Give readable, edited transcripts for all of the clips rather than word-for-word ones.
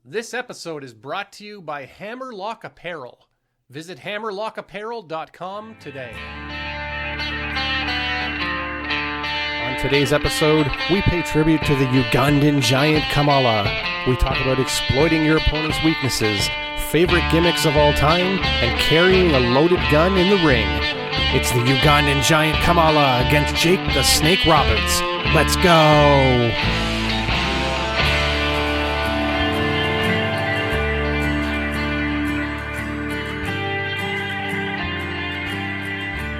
This episode is brought to you by Hammerlock Apparel. Visit hammerlockapparel.com today. On today's episode, we pay tribute to the Ugandan Giant Kamala. We talk about exploiting your opponent's weaknesses, favorite gimmicks of all time, and carrying a loaded gun in the ring. It's the Ugandan Giant Kamala against Jake the Snake Roberts. Let's go!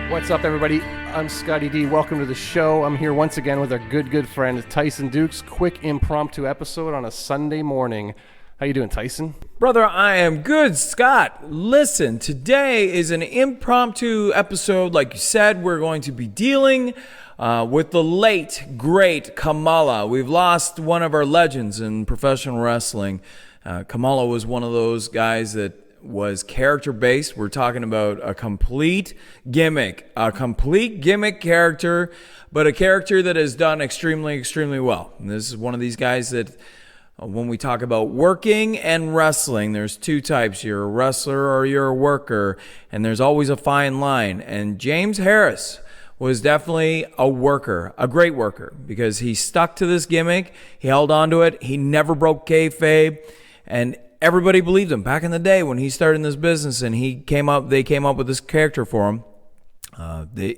What's up, everybody? I'm Scotty D. Welcome to the show. I'm here once again with our good friend Tyson Dukes. Quick impromptu episode on a Sunday morning. How you doing, Tyson? Brother, I am good, Scott. Listen, today is an impromptu episode. Like you said, we're going to be dealing with the late, great Kamala. We've lost one of our legends in professional wrestling. Kamala was one of those guys that was character-based. We're talking about a complete gimmick character, but a character that has done extremely well. And this is one of these guys that when we talk about working and wrestling, there's two types. You're a wrestler or you're a worker, and there's always a fine line. And James Harris was definitely a worker, a great worker, because he stuck to this gimmick. He held on to it. He never broke kayfabe, and everybody believed him. Back in the day when he started in this business and they came up with this character for him,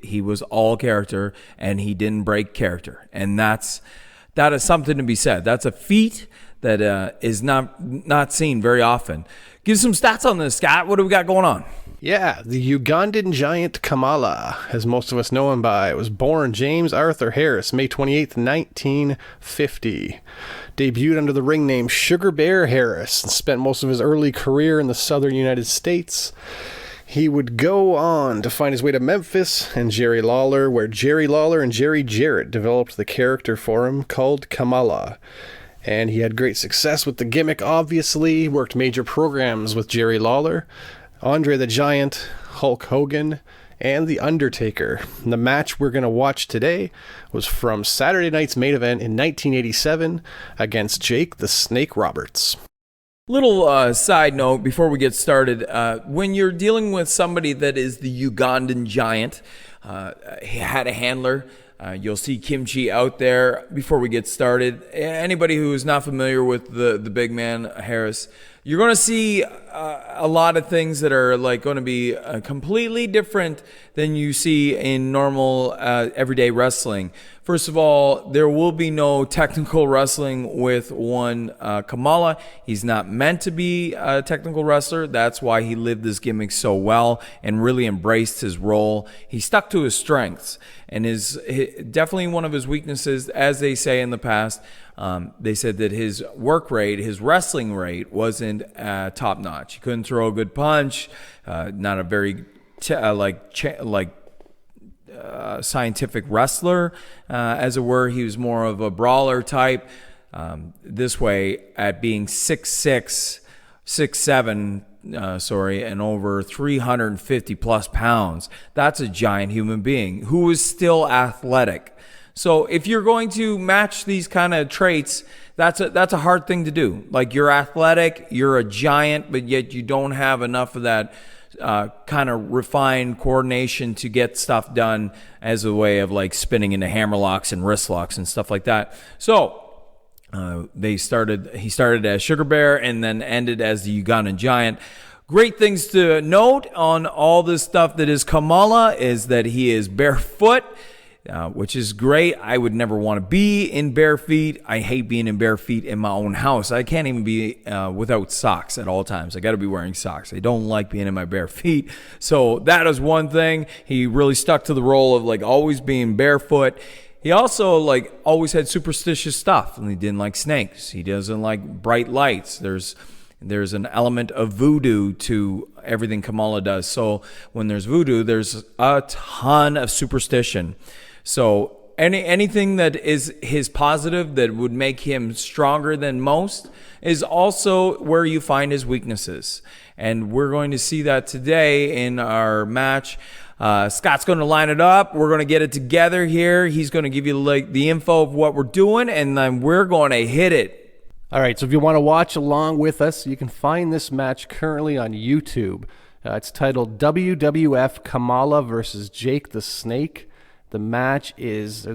he was all character and he didn't break character. And that is something to be said. That's a feat that is not seen very often. Give some stats on this, Scott. What do we got going on? Yeah, the Ugandan Giant Kamala, as most of us know him by, was born James Arthur Harris, May 28th, 1950. Debuted under the ring name Sugar Bear Harris and spent most of his early career in the southern United States. He would go on to find his way to Memphis and Jerry Lawler, where Jerry Lawler and Jerry Jarrett developed the character for him called Kamala. And he had great success with the gimmick, obviously. Worked major programs with Jerry Lawler, Andre the Giant, Hulk Hogan, and The Undertaker. And the match we're going to watch today was from Saturday night's main event in 1987 against Jake the Snake Roberts. Little side note before we get started. When you're dealing with somebody that is the Ugandan Giant, he had a handler. You'll see Kimchi out there. Before we get started, anybody who is not familiar with the big man Harris, you're going to see a lot of things that are like going to be completely different than you see in normal everyday wrestling. First of all, there will be no technical wrestling with one Kamala. He's not meant to be a technical wrestler. That's why he lived this gimmick so well and really embraced his role. He stuck to his strengths, and definitely one of his weaknesses, as they say in the past, they said that his work rate, his wrestling rate, wasn't top notch. He couldn't throw a good punch. Not a very scientific wrestler, as it were. He was more of a brawler type. This way, at being 6'6", 6'7", and over 350 plus pounds, that's a giant human being who is still athletic. So if you're going to match these kind of traits, that's a hard thing to do. Like, you're athletic, you're a giant, but yet you don't have enough of that kind of refined coordination to get stuff done as a way of like spinning into hammerlocks and wrist locks and stuff like that. So he started as Sugar Bear and then ended as the Ugandan Giant. Great things to note on all this stuff that is Kamala is that he is barefoot, which is great. I would never want to be in bare feet. I hate being in bare feet in my own house. I can't even be without socks at all times. I got to be wearing socks. I don't like being in my bare feet. So that is one thing. He really stuck to the role of like always being barefoot. He also like always had superstitious stuff, and he didn't like snakes. He doesn't like bright lights. There's an element of voodoo to everything Kamala does. So when there's voodoo, there's a ton of superstition. So anything that is his positive that would make him stronger than most is also where you find his weaknesses. And we're going to see that today in our match. Scott's going to line it up. We're going to get it together here. He's going to give you like the info of what we're doing, and then we're going to hit it. All right, so if you want to watch along with us, you can find this match currently on YouTube. It's titled WWF Kamala versus Jake the Snake. The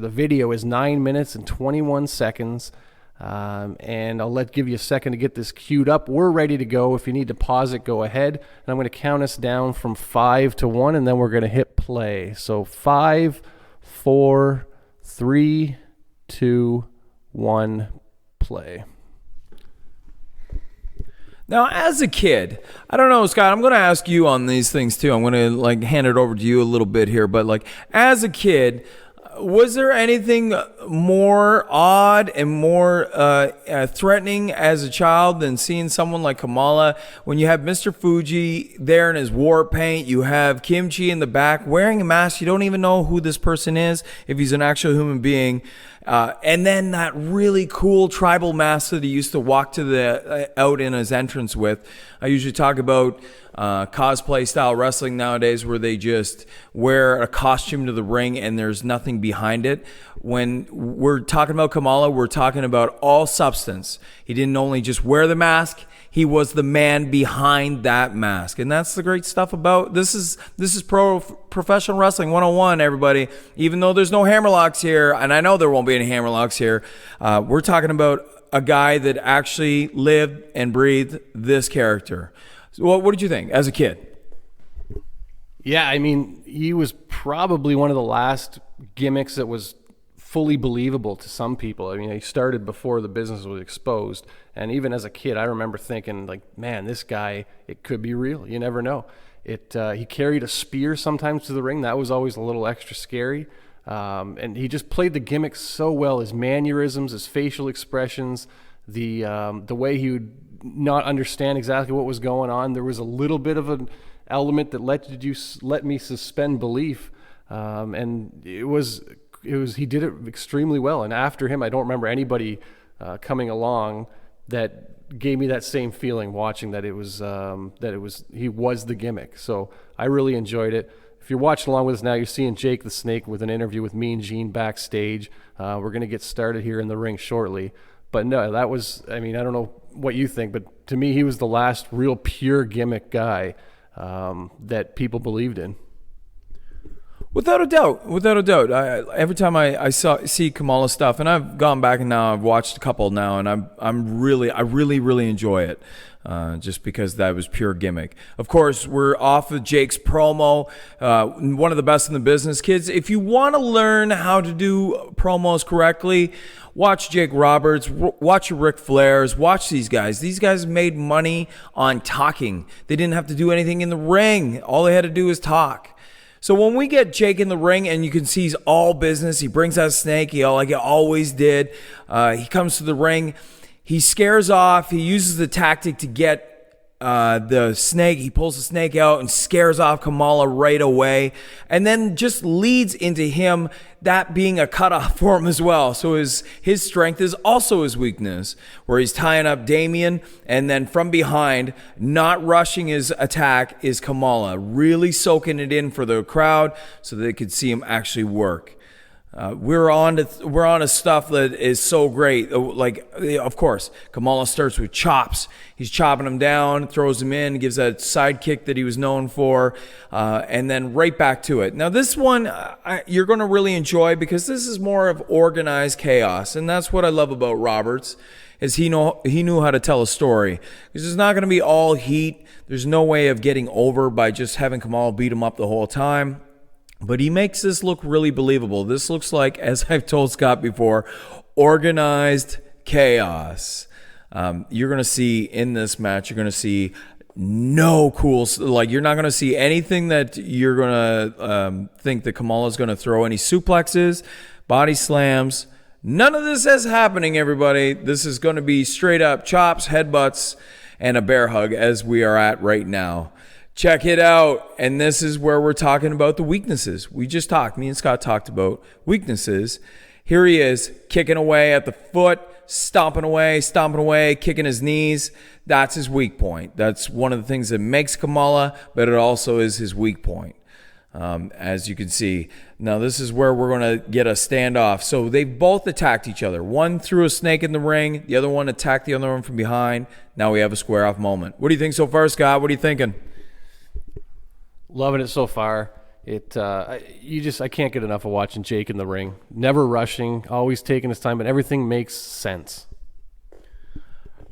video is 9 minutes and 21 seconds. And I'll give you a second to get this queued up. We're ready to go. If you need to pause it, go ahead. And I'm going to count us down from 5 to 1, and then we're going to hit play. So 5, 4, 3, 2, 1, play. Now, as a kid, I don't know, Scott, I'm going to ask you on these things too. I'm going to hand it over to you a little bit here. But as a kid, was there anything more odd and more threatening as a child than seeing someone like Kamala? When you have Mr. Fuji there in his war paint, you have Kimchi in the back wearing a mask. You don't even know who this person is, if he's an actual human being. And then that really cool tribal mask that he used to walk to out in his entrance with. I usually talk about cosplay style wrestling nowadays, where they just wear a costume to the ring and there's nothing behind it. When we're talking about Kamala, we're talking about all substance. He didn't only just wear the mask, he was the man behind that mask. And that's the great stuff about this is professional wrestling 101, everybody. Even though there's no hammerlocks here, and I know there won't be any hammerlocks here, we're talking about a guy that actually lived and breathed this character. So what did you think as a kid? Yeah, I mean, he was probably one of the last gimmicks that was fully believable to some people. I mean, he started before the business was exposed. And even as a kid, I remember thinking, man, this guy, it could be real. You never know. He carried a spear sometimes to the ring. That was always a little extra scary. And he just played the gimmicks so well. His mannerisms, his facial expressions, the way he would not understand exactly what was going on. There was a little bit of an element that let me suspend belief. And he did it extremely well. And after him, I don't remember anybody coming along that gave me that same feeling watching he was the gimmick. So I really enjoyed it. If you're watching along with us now, you're seeing Jake the Snake with an interview with Mean Gene backstage. We're going to get started here in the ring shortly. But no, that was, I don't know what you think, but to me, he was the last real pure gimmick guy that people believed in. Without a doubt. Every time I see Kamala stuff, and I've gone back and now I've watched a couple now, and I really enjoy it, just because that was pure gimmick. Of course, we're off of Jake's promo, one of the best in the business. Kids, if you want to learn how to do promos correctly, watch Jake Roberts, watch Ric Flairs, watch these guys. These guys made money on talking. They didn't have to do anything in the ring. All they had to do was talk. So when we get Jake in the ring, and you can see he's all business, he brings out a snake, like he always did. He comes to the ring, he scares off, he uses the tactic to get the snake. He pulls the snake out and scares off Kamala right away, and then just leads into him that being a cutoff for him as well. So his strength is also his weakness, where he's tying up Damien, and then from behind, not rushing his attack, is Kamala, really soaking it in for the crowd so they could see him actually work. We're on to stuff that is so great. Of course, Kamala starts with chops. He's chopping him down, throws him in, gives that side kick that he was known for, and then right back to it. Now, this one you're going to really enjoy, because this is more of organized chaos, and that's what I love about Roberts. Is he knew how to tell a story. Because it's not going to be all heat. There's no way of getting over by just having Kamala beat him up the whole time. But he makes this look really believable. This looks like, as I've told Scott before, organized chaos. You're going to see in this match, you're going to see no cool, you're not going to see anything that you're going to think that Kamala's going to throw any suplexes, body slams. None of this is happening, everybody. This is going to be straight up chops, headbutts, and a bear hug, as we are at right now. Check it out. And this is where we're talking about the weaknesses. Me and Scott talked about weaknesses. Here he is, kicking away at the foot, stomping away, kicking his knees. That's his weak point. That's one of the things that makes Kamala, but it also is his weak point. as you can see. Now this is where we're going to get a standoff. So they both attacked each other. One threw a snake in the ring. The other one attacked the other one from behind. Now we have a square off moment. What do you think so far, Scott? What are you thinking? Loving it so far. I can't get enough of watching Jake in the ring. Never rushing, always taking his time, but everything makes sense.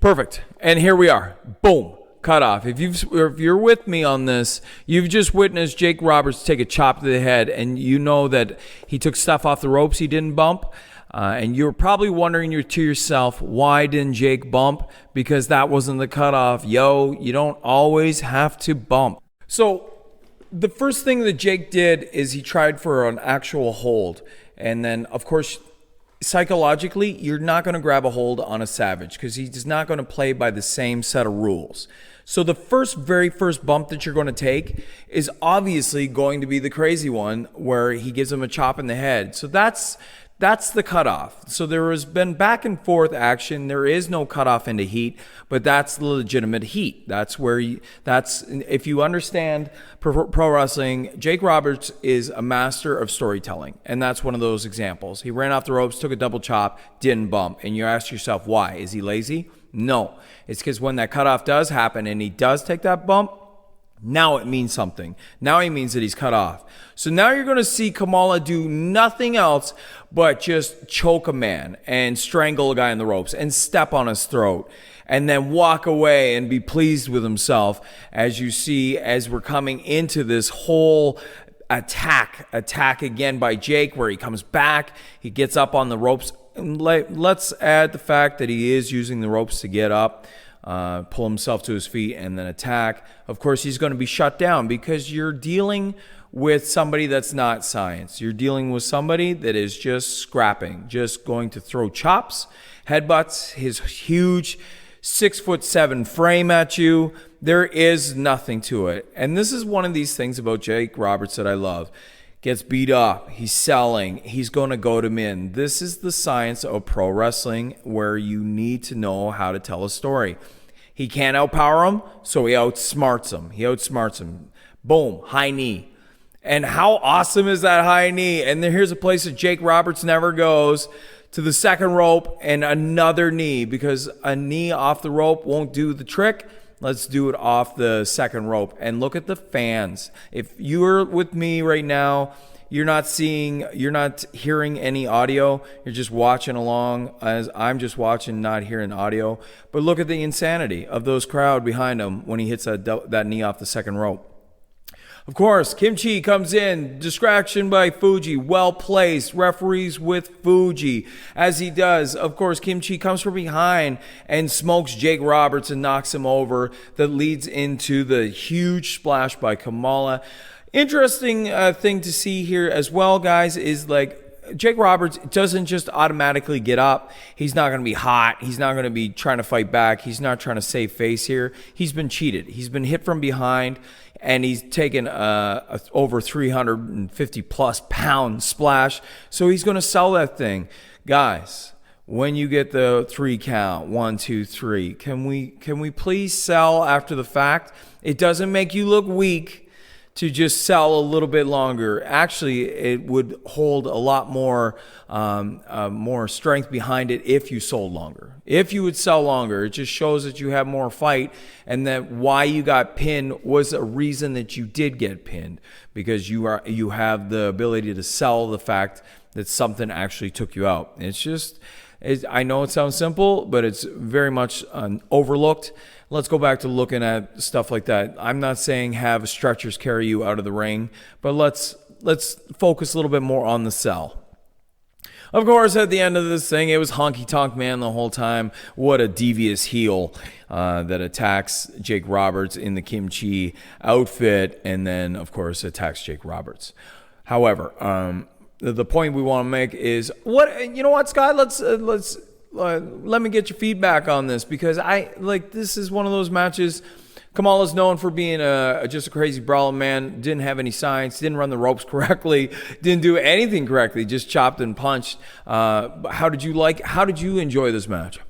Perfect. And here we are. Boom. Cut off. If you're with me on this, you've just witnessed Jake Roberts take a chop to the head, and you know that he took stuff off the ropes he didn't bump. And you're probably wondering to yourself, why didn't Jake bump? Because that wasn't the cutoff. You don't always have to bump. So the first thing that Jake did is he tried for an actual hold. And then, of course, psychologically, you're not going to grab a hold on a savage because he's not going to play by the same set of rules. So the very first bump that you're going to take is obviously going to be the crazy one where he gives him a chop in the head. So that's the cutoff. So there has been back and forth action. There is no cutoff into heat, but that's the legitimate heat. If you understand pro wrestling, Jake Roberts is a master of storytelling, and that's one of those examples. He ran off the ropes, took a double chop, didn't bump, and you ask yourself, why? Is he lazy? No. It's because when that cutoff does happen and he does take that bump, now it means something. Now it means that he's cut off. So now you're going to see Kamala do nothing else but just choke a man and strangle a guy in the ropes and step on his throat and then walk away and be pleased with himself, as you see as we're coming into this whole attack again by Jake, where he comes back, he gets up on the ropes. Let's add the fact that he is using the ropes to get up, pull himself to his feet, and then attack. Of course, he's going to be shut down because you're dealing with somebody that's not science. You're dealing with somebody that is just scrapping, just going to throw chops, headbutts, his huge 6'7" frame at you. There is nothing to it. And this is one of these things about Jake Roberts that I love. Gets beat up, he's selling, he's going to goad him in. This is the science of pro wrestling, where you need to know how to tell a story. He can't outpower him, so he outsmarts him. Boom, high knee. And how awesome is that high knee? And here's a place that Jake Roberts never goes, to the second rope and another knee, because a knee off the rope won't do the trick. Let's do it off the second rope. And look at the fans. If you're with me right now, you're not hearing any audio. You're just watching along as I'm just watching, not hearing audio. But look at the insanity of those crowd behind him when he hits that knee off the second rope. Of course, Kim Chi comes in, distraction by Fuji, well placed, referees with Fuji. As he does, of course, Kim Chi comes from behind and smokes Jake Roberts and knocks him over. That leads into the huge splash by Kamala. Interesting thing to see here as well, guys, is like Jake Roberts doesn't just automatically get up. He's not going to be hot. He's not going to be trying to fight back. He's not trying to save face here. He's been cheated. He's been hit from behind, and he's taken over 350 plus pound splash. So he's going to sell that thing. Guys, when you get the 3 count, 1, 2, 3, can we please sell after the fact? It doesn't make you look weak to just sell a little bit longer. Actually, it would hold a lot more strength behind it if you sold longer. If you would sell longer, it just shows that you have more fight, and that why you got pinned was a reason that you did get pinned, because you have the ability to sell the fact that something actually took you out. I know it sounds simple, but it's very much overlooked. Let's go back to looking at stuff like that. I'm not saying have stretchers carry you out of the ring, but let's focus a little bit more on the sell. Of course, at the end of this thing, it was Honky Tonk Man the whole time. What a devious heel that attacks Jake Roberts in the Kim Chi outfit, and then, of course, attacks Jake Roberts. However, the point we want to make is, you know what, Scott? Let me get your feedback on this, because this is one of those matches. Kamala's known for being just a crazy brawling man, didn't have any science, didn't run the ropes correctly, didn't do anything correctly, just chopped and punched. How did you enjoy this match?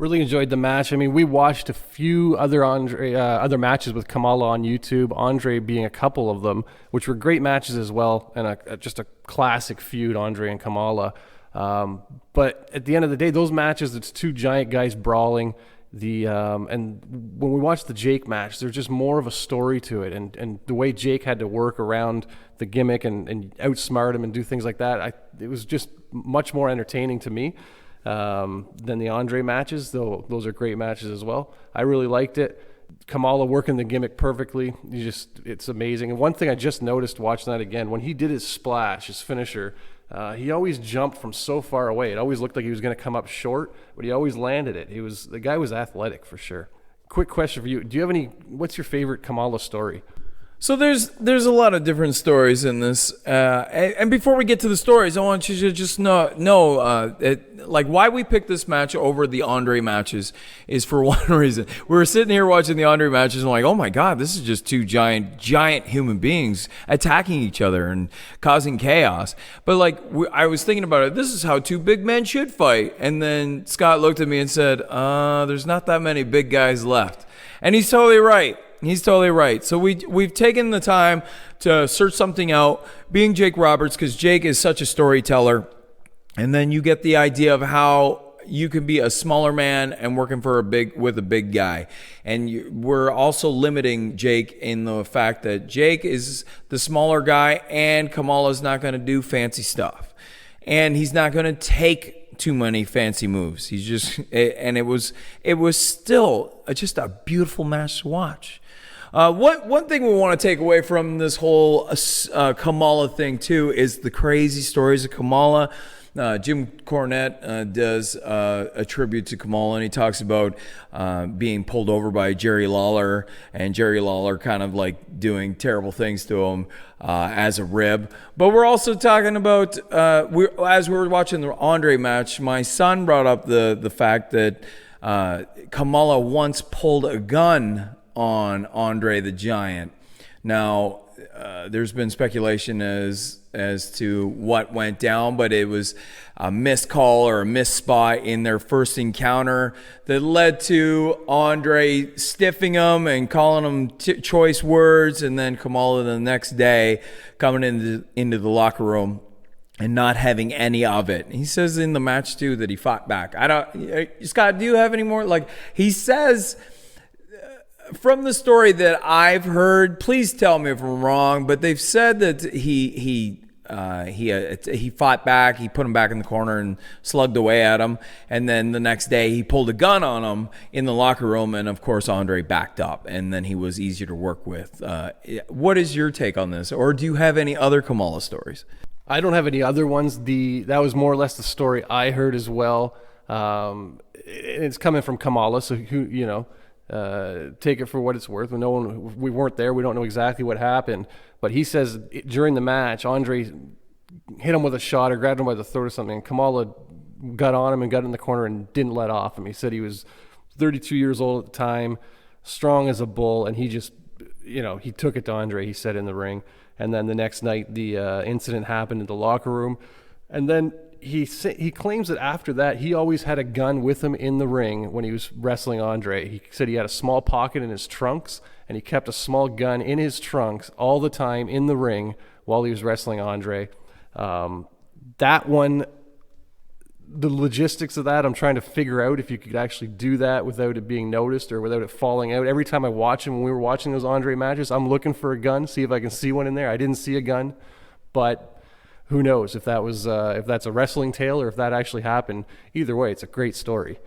Really enjoyed the match. I mean, we watched a few other other matches with Kamala on YouTube, Andre being a couple of them, which were great matches as well, and just a classic feud, Andre and Kamala. But at the end of the day, those matches, it's two giant guys brawling. And when we watched the Jake match, there's just more of a story to it, and the way Jake had to work around the gimmick and outsmart him and do things like that, it was just much more entertaining to me than the Andre matches, though those are great matches as well. I really liked it. Kamala working the gimmick perfectly. It's amazing. And one thing I just noticed watching that again, when he did his splash, his finisher, he always jumped from so far away. It always looked like he was going to come up short, but he always landed it. The guy was athletic for sure. Quick question for you. What's your favorite Kamala story? So there's a lot of different stories in this, and before we get to the stories, I want you to just know like why we picked this match over the Andre matches is for one reason. We were sitting here watching the Andre matches and like, oh my God, this is just two giant human beings attacking each other and causing chaos. But like I was thinking about it, this is how two big men should fight. And then Scott looked at me and said, there's not that many big guys left, and he's totally right. He's totally right. So we've taken the time to search something out, being Jake Roberts, because Jake is such a storyteller. And then you get the idea of how you can be a smaller man and working with a big guy. And we're also limiting Jake in the fact that Jake is the smaller guy and Kamala's not going to do fancy stuff. And he's not going to take too many fancy moves. He's just, and it was still just a beautiful match to watch. One thing we want to take away from this whole Kamala thing too is the crazy stories of Kamala. Jim Cornette does a tribute to Kamala, and he talks about being pulled over by Jerry Lawler, and Jerry Lawler kind of like doing terrible things to him as a rib. But we're also talking about, as we were watching the Andre match, my son brought up the fact that Kamala once pulled a gun on Andre the Giant. Now, there's been speculation as to what went down, but it was a missed call or a missed spot in their first encounter that led to Andre stiffing him and calling him choice words, and then Kamala the next day coming into the locker room and not having any of it. He says in the match too that he fought back. Scott, do you have any more? Like he says, from the story that I've heard, please tell me if I'm wrong, but they've said that he fought back, he put him back in the corner and slugged away at him, and then the next day he pulled a gun on him in the locker room, and of course Andre backed up, and then he was easier to work with. What is your take on this, or do you have any other Kamala stories? I don't have any other ones. That was more or less the story I heard as well. It's coming from Kamala, so take it for what it's worth. We weren't there. We don't know exactly what happened. But he says during the match, Andre hit him with a shot or grabbed him by the throat or something, and Kamala got on him and got in the corner and didn't let off him. He said he was 32 years old at the time, strong as a bull, and he just, he took it to Andre, he said, in the ring. And then the next night, the incident happened in the locker room. And then he claims that after that, he always had a gun with him in the ring when he was wrestling Andre. He said he had a small pocket in his trunks, and he kept a small gun in his trunks all the time in the ring while he was wrestling Andre. That one, the logistics of that, I'm trying to figure out if you could actually do that without it being noticed or without it falling out. Every time I watch him, when we were watching those Andre matches, I'm looking for a gun, see if I can see one in there. I didn't see a gun, but who knows if that's a wrestling tale or if that actually happened. Either way, it's a great story.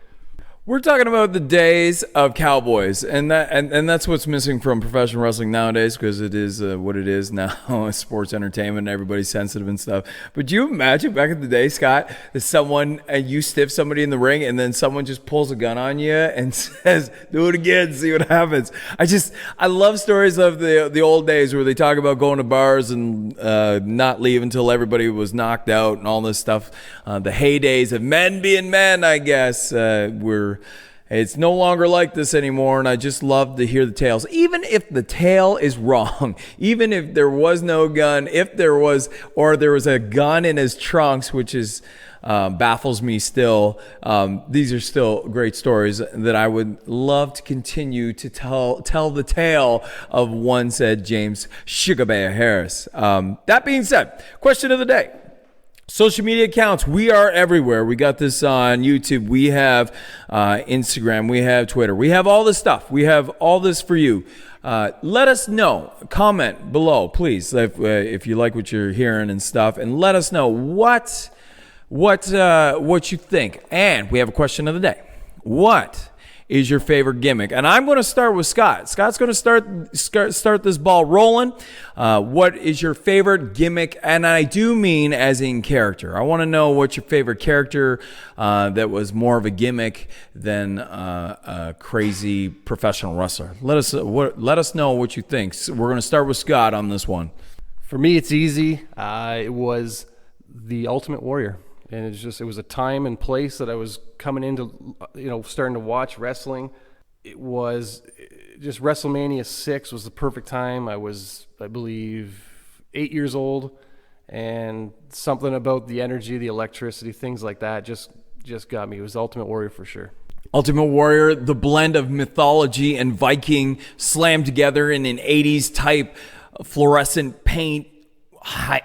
We're talking about the days of cowboys, and that's what's missing from professional wrestling nowadays, because it is what it is now, sports entertainment, everybody's sensitive and stuff. But do you imagine back in the day, Scott, that you stiff somebody in the ring and then someone just pulls a gun on you and says, do it again, see what happens. I love stories of the old days where they talk about going to bars and not leave until everybody was knocked out and all this stuff. The heydays of men being men, I guess, It's no longer like this anymore, and I just love to hear the tales. Even if the tale is wrong, even if there was no gun, if there was, or there was a gun in his trunks, which is baffles me still. These are still great stories that I would love to continue to tell the tale of one said James Sugar Bear Harris. That being said, question of the day. Social media accounts, we are everywhere. We got this on YouTube. We have Instagram. We have Twitter. We have all this stuff. We have all this for you. Let us know. Comment below, please, if you like what you're hearing and stuff. And let us know what you think. And we have a question of the day. What is your favorite gimmick? And I'm going to start with Scott. Scott's going to start this ball rolling. What is your favorite gimmick? And I do mean as in character. I want to know what your favorite character that was more of a gimmick than a crazy professional wrestler. Let us know what you think. So we're going to start with Scott on this one. For me, it's easy. It was the Ultimate Warrior. And it was a time and place that I was coming into, starting to watch wrestling. It was just WrestleMania 6 was the perfect time. I was, I believe, 8 years old, and something about the energy, the electricity, things like that just got me. It was Ultimate Warrior for sure. Ultimate Warrior, the blend of mythology and Viking slammed together in an 80s type fluorescent paint.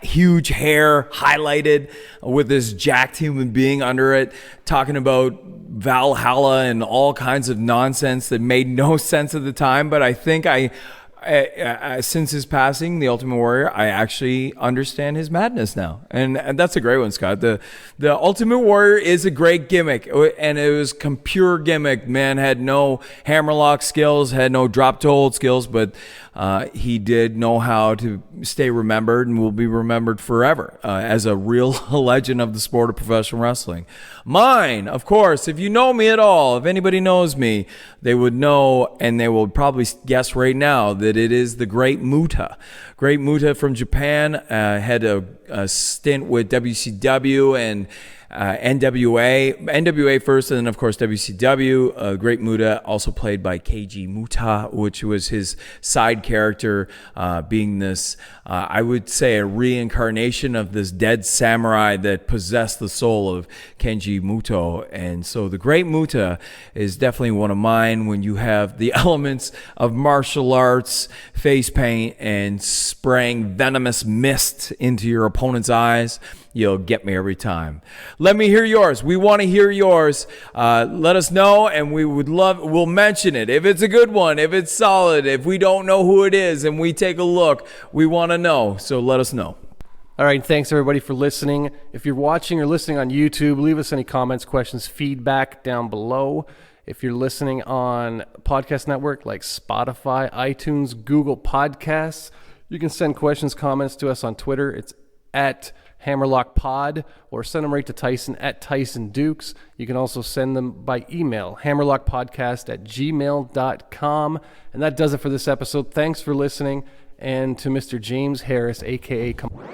Huge hair highlighted with this jacked human being under it, talking about Valhalla and all kinds of nonsense that made no sense at the time. But I think since his passing, the Ultimate Warrior, I actually understand his madness now. And that's a great one, Scott. The Ultimate Warrior is a great gimmick, and it was pure gimmick. Man had no hammerlock skills, had no drop to hold skills, but he did know how to stay remembered and will be remembered forever as a real legend of the sport of professional wrestling. Mine, of course, if you know me at all, if anybody knows me, they would know, and they will probably guess right now, that it is the Great Muta. Great Muta from Japan, had a stint with WCW and NWA first, and then of course WCW. Great Muta, also played by Keiji Muta, which was his side character, being this, I would say, a reincarnation of this dead samurai that possessed the soul of Kenji Muto. And so the Great Muta is definitely one of mine. When you have the elements of martial arts, face paint, and spraying venomous mist into your opponent's eyes, you'll get me every time. Let me hear yours. We want to hear yours. Let us know, and we'll mention it. If it's a good one, if it's solid, if we don't know who it is and we take a look, we want to know. So let us know. All right, thanks everybody for listening. If you're watching or listening on YouTube, leave us any comments, questions, feedback down below. If you're listening on podcast network like Spotify, iTunes, Google Podcasts, you can send questions, comments to us on Twitter. It's at HammerlockPod, or send them right to Tyson at Tyson Dukes. You can also send them by email, hammerlockpodcast@gmail.com. And that does it for this episode. Thanks for listening, and to Mr. James Harris, a.k.a. Kamala.